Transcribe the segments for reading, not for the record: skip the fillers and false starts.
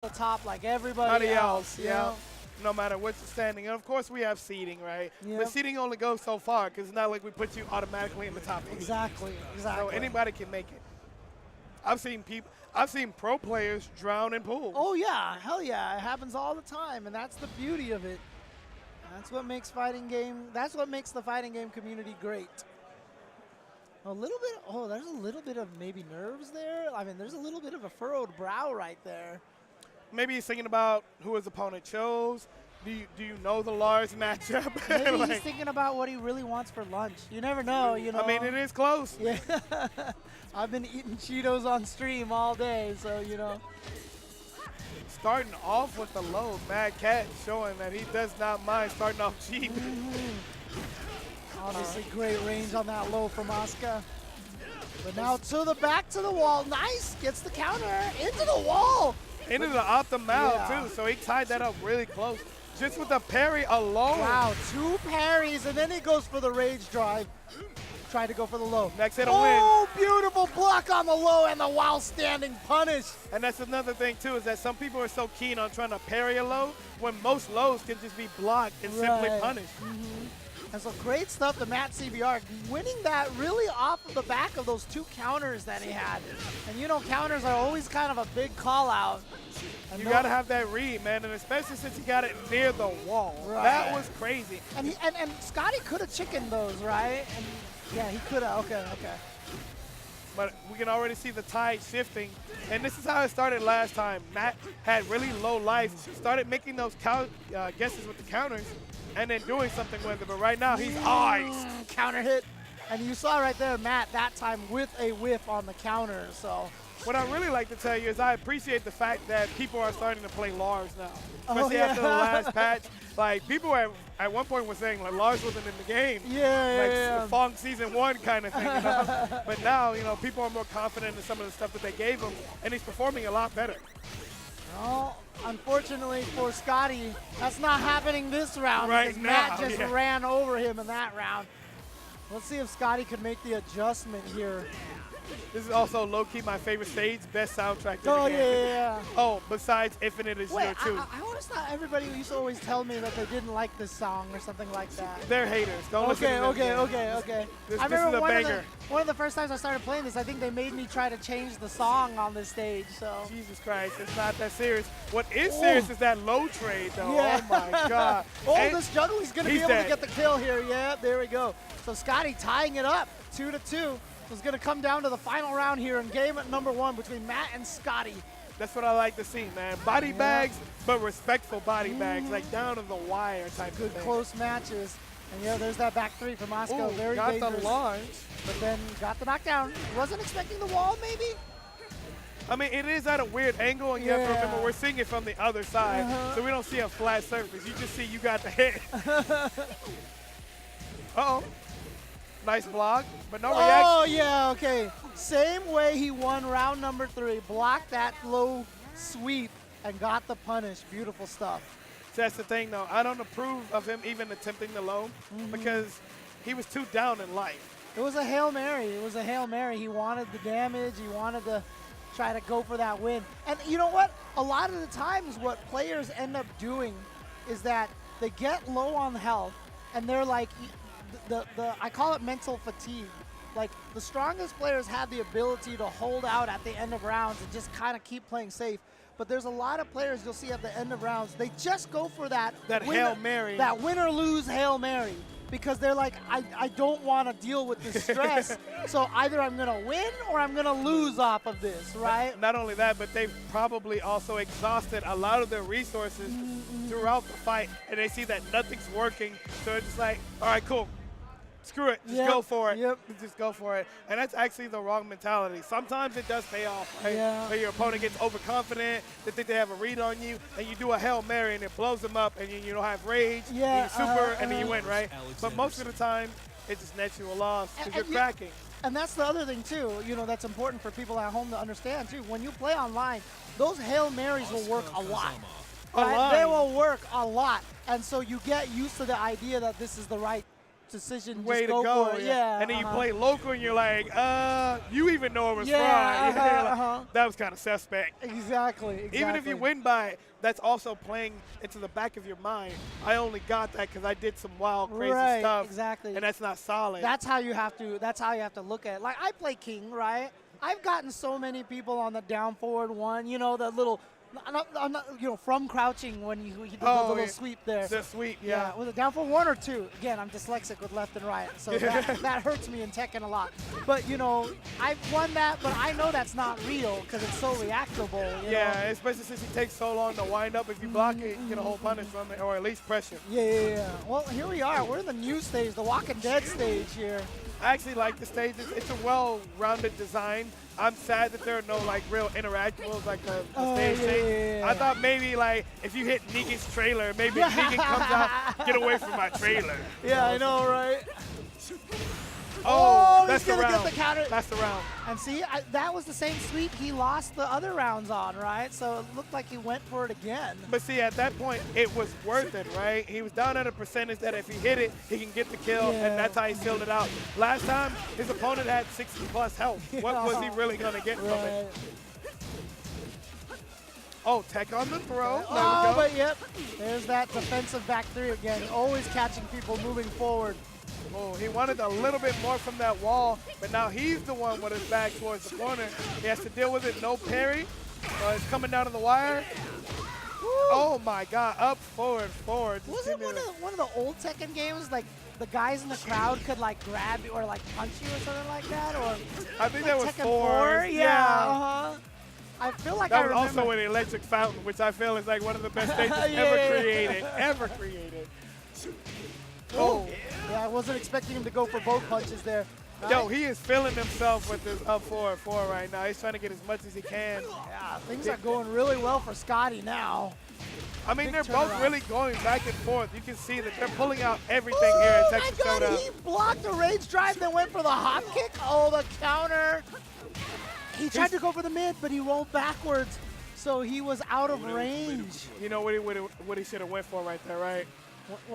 the top like everybody else. Yeah. No matter what you're standing. And of course, we have seating, right? Yep. But seating only goes so far because it's not like we put you automatically in the top 8. Exactly. So anybody can make it. I've seen pro players drown in pools. Oh yeah, hell yeah, it happens all the time, and that's the beauty of it. That's what makes That's what makes the fighting game community great. A little bit. Oh, there's a little bit of maybe nerves there. I mean, there's a little bit of a furrowed brow right there. Maybe he's thinking about who his opponent chose. Do you know the Lars matchup? Maybe like, he's thinking about what he really wants for lunch. You never know, you know. I mean, it is close. Yeah. I've been eating Cheetos on stream all day, so, you know. Starting off with the low, Mad Cat showing that he does not mind starting off cheap. Obviously, great range on that low from Asuka. But now to the back to the wall. Nice. Gets the counter into the wall. Into the off the mouth, Yeah. too, so he tied that up really close. Just with the parry alone. Wow, 2 parries, and then he goes for the rage drive. Tried to go for the low. Next hit a win. Oh, beautiful block on the low and the while standing punish. And that's another thing, too, is that some people are so keen on trying to parry a low when most lows can just be blocked and simply punished. And so great stuff to MattCBR, winning that really off of the back of those 2 counters that he had. And you know, counters are always kind of a big call out. You got to have that read, man, and especially since he got it near the wall. Right. That was crazy. And Scottie could have chickened those, right? And yeah, he could have. Okay. But we can already see the tide shifting. And this is how it started last time. Matt had really low life, started making those guesses with the counters, and then doing something with it. But right now, he's iced. Counter hit. And you saw right there, Matt, that time with a whiff on the counter. So what I really like to tell you is I appreciate the fact that people are starting to play Lars now. Especially after the last patch. Like, people at one point were saying, like, Lars wasn't in the game. Yeah. Fong Season 1 kind of thing, you know? But now, you know, people are more confident in some of the stuff that they gave him, and he's performing a lot better. Well, unfortunately for Scottie, that's not happening this round. Right because now, Matt just ran over him in that round. Let's see if Scottie can make the adjustment here. This is also low-key my favorite stage, best soundtrack in the Oh, game. yeah. Oh, besides Infinite is Wait, here, too. I always thought everybody used to always tell me that they didn't like this song or something like that. They're haters. Don't listen to them. Okay. This I remember is a banger. One of the first times I started playing this, I think they made me try to change the song on this stage. So Jesus Christ, it's not that serious. What is serious is that low trade, though. Yeah. Oh, my God. Oh, and this juggle, he's going to be able to get the kill here. Yeah, there we go. So Scottie tying it up, 2-2. It's going to come down to the final round here in game number 1 between Matt and Scottie. That's what I like to see, man. Body bags, but respectful body bags, like down to the wire type Good of thing. close matches. And yeah, there's that back 3 from Asuka. Ooh, Very got dangerous. the launch. But then got the knockdown. Wasn't expecting the wall, maybe? I mean, it is at a weird angle, and you have to remember we're seeing it from the other side, so we don't see a flat surface. You just see you got the hit. Uh-oh. Nice block, but no reaction. Oh, yeah, okay. Same way he won round number 3. Blocked that low sweep and got the punish. Beautiful stuff. That's the thing, though. I don't approve of him even attempting the low because he was too down in life. It was a Hail Mary. It was a Hail Mary. He wanted the damage. He wanted to try to go for that win. And you know what? A lot of the times what players end up doing is that they get low on health and they're like, I call it mental fatigue. Like, the strongest players have the ability to hold out at the end of rounds and just kind of keep playing safe. But there's a lot of players you'll see at the end of rounds, they just go for that Hail Mary. That win or lose Hail Mary. Because they're like, I don't want to deal with this stress. So either I'm going to win or I'm going to lose off of this, right? Not only that, but they've probably also exhausted a lot of their resources throughout the fight. And they see that nothing's working. So it's just like, all right, cool. Screw it. Just go for it. Just go for it. And that's actually the wrong mentality. Sometimes it does pay off, right? Where your opponent gets overconfident, they think they have a read on you, and you do a Hail Mary and it blows them up, and you don't have rage, and you super, and then you win, right? But most of the time, it just nets you a loss because you're cracking. And that's the other thing, too, you know, that's important for people at home to understand, too. When you play online, those Hail Marys will work a lot. Right? They will work a lot. And so you get used to the idea that this is the right decision. Way just to go go. for it. Yeah. And then you play local and you're like, you even know it was fraud. Yeah, Like, that was kind of suspect. Exactly. Even if you win by it, that's also playing into the back of your mind. I only got that because I did some wild, crazy stuff. Exactly. And that's not solid. That's how you have to. That's how you have to look at it. Like I play King, right? I've gotten so many people on the down forward one. You know, the little. I'm not, you know, from crouching when you did the little sweep there. The sweep, yeah. Was it down for 1 or 2? Again, I'm dyslexic with left and right, so that hurts me in Tekken a lot. But, you know, I've won that, but I know that's not real because it's so reactable. You know? Especially since it takes so long to wind up. If you block it, you get a whole punish from it, or at least pressure. Yeah. Well, here we are. We're in the new stage, the Walking Dead stage here. I actually like the stages. It's a well-rounded design. I'm sad that there are no like real interactables like the stage thing. I thought maybe like if you hit Negan's trailer, maybe Negan comes out, get away from my trailer. Yeah, I know, right? Oh, that's he's the gonna round. get the counter. That's the round. And see, that was the same sweep he lost the other rounds on, right? So it looked like he went for it again. But see, at that point, it was worth it, right? He was down at a percentage that if he hit it, he can get the kill, and that's how he sealed it out. Last time, his opponent had 60+ health. What was he really going to get from it? Oh, tech on the throw. But yep, there's that defensive back three again. Always catching people moving forward. Oh, he wanted a little bit more from that wall, but now he's the one with his back towards the corner. He has to deal with it. No parry. It's coming down to the wire. Woo. Oh my God! Up, forward. Was it one of the old Tekken games, like the guys in the crowd could like grab you or like punch you or something like that? Or I think like that was Tekken 4. Yeah. I feel like that was also an electric fountain, which I feel is like one of the best stages ever created. Oh. Yeah, I wasn't expecting him to go for both punches there. Yo, he is feeling himself with his up 4-4 right now. He's trying to get as much as he can. Yeah, things are going really well for Scottie now. I mean, they're both really going back and forth. You can see that they're pulling out everything here at Texas Showdown. He blocked the rage drive, then went for the hop kick. Oh, the counter. He tried to go for the mid, but he rolled backwards, so he was out of range. You know what he should have went for right there, right?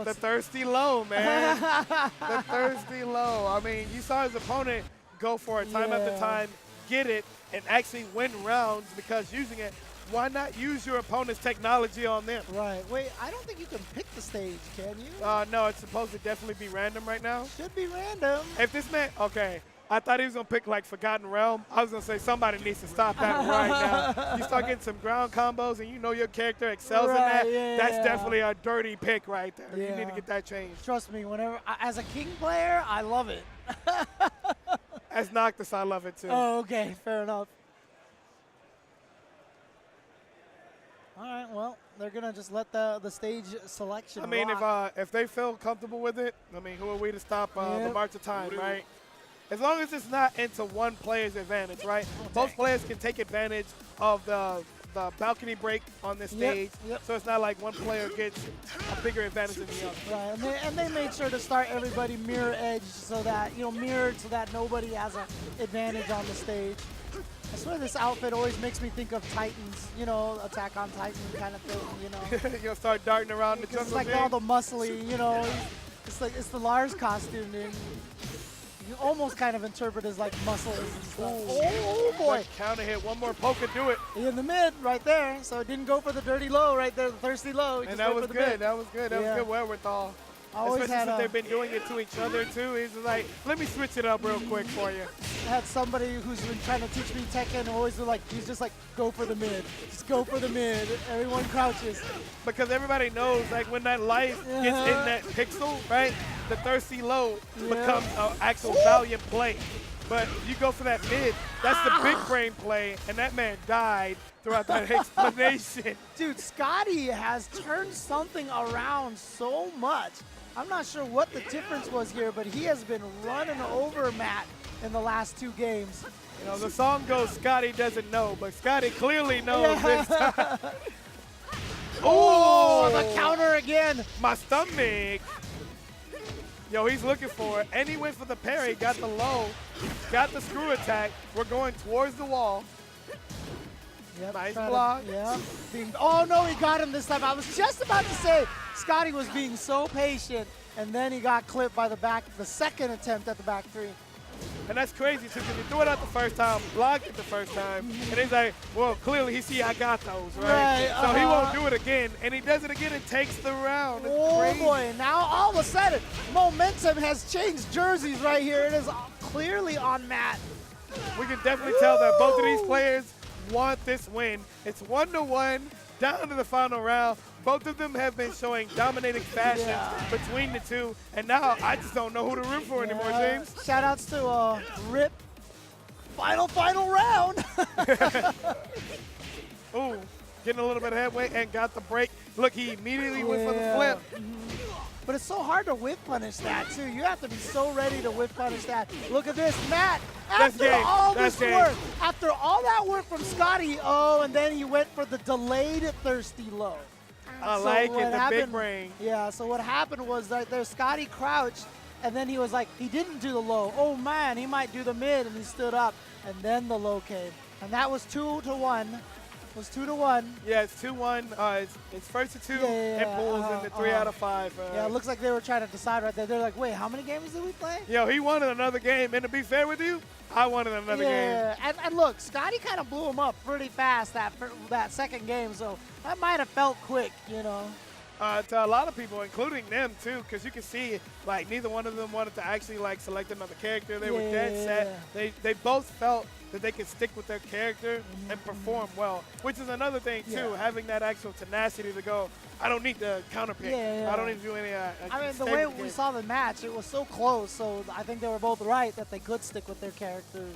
The thirsty low, man. The thirsty low. I mean, you saw his opponent go for it time after time, get it, and actually win rounds because using it. Why not use your opponent's technology on them? Right. Wait, I don't think you can pick the stage, can you? No, it's supposed to definitely be random right now. Should be random. If this man, okay. I thought he was going to pick, like, Forgotten Realm. I was going to say somebody needs to stop that right now. You start getting some ground combos, and you know your character excels in that. That's definitely a dirty pick right there. You need to get that changed. Trust me, whenever as a King player, I love it. As Noctis, I love it, too. Oh, okay. Fair enough. All right, well, they're going to just let the stage selection I mean, rock. if they feel comfortable with it, I mean, who are we to stop the march of time, right? As long as it's not into one player's advantage, right? Both players can take advantage of the balcony break on this stage, so it's not like one player gets a bigger advantage than the other. Right, and they made sure to start everybody mirror edge so that, mirrored so that nobody has an advantage on the stage. I swear this outfit always makes me think of Titans, Attack on Titan kind of thing, You'll start darting around the jungle. It's like all the muscly, it's the Lars costume, dude. You almost kind of interpret as like muscles and stuff. Oh boy. Counter hit, one more poke and do it. In the mid right there. So it didn't go for the dirty low right there, the thirsty low. And that was good. That was good. That was good wherewithal. Especially since they've been doing it to each other too. He's just like, let me switch it up real quick for you. I had somebody who's been trying to teach me Tekken always like, he's just like, go for the mid. Just go for the mid. Everyone crouches. Because everybody knows like when that life gets in that pixel, right? The thirsty low becomes an actual valiant play. But you go for that mid, that's the big brain play, and that man died throughout that explanation. Dude, Scottie has turned something around so much. I'm not sure what the difference was here, but he has been running over Matt in the last 2 games. The song goes, Scottie doesn't know, but Scottie clearly knows this time. Oh, the counter again. My stomach. Yo, he's looking for it, and he went for the parry, got the low, got the screw attack. We're going towards the wall. Nice block. Oh, no, he got him this time. I was just about to say Scottie was being so patient. and then he got clipped by the second attempt at the back three. And that's crazy too, because he threw it out the first time, blocked it the first time, and he's like, well, clearly he see I got those, right? So he won't do it again, and he does it again and takes the round. It's crazy. Boy, now all of a sudden, momentum has changed jerseys right here. It is clearly on Matt. We can definitely tell that both of these players want this win. It's 1-1, down to the final round. Both of them have been showing dominating fashion between the two, and now I just don't know who to root for anymore, James. Shout outs to Rip. Final round. Ooh, getting a little bit of headway and got the break. Look, he immediately went for the flip. But it's so hard to whip punish that, too. You have to be so ready to whip punish that. Look at this, Matt. After all this work, after all that work from Scottie, and then he went for the delayed thirsty low. I like it, the big brain. Yeah, so what happened was that there's Scottie crouched, and then he was like, he didn't do the low. Oh, man, he might do the mid, and he stood up, and then the low came. And that was 2-1. It was 2-1. Yeah, it's 2-1. It's first to two and pulls into 3 out of 5. Yeah, it looks like they were trying to decide right there. They're like, wait, how many games did we play? Yo, he wanted another game, and to be fair with you, I wanted another game. Yeah, and look, Scottie kind of blew him up pretty fast that second game, so that might have felt quick, you know. To a lot of people, including them too, because you can see like neither one of them wanted to actually like select another character. They were dead set. They both felt that they could stick with their character and perform well, which is another thing too, having that actual tenacity to go, I don't need to counter pick. I don't need to do any. I mean, the way we saw the match, it was so close, so I think they were both right that they could stick with their characters.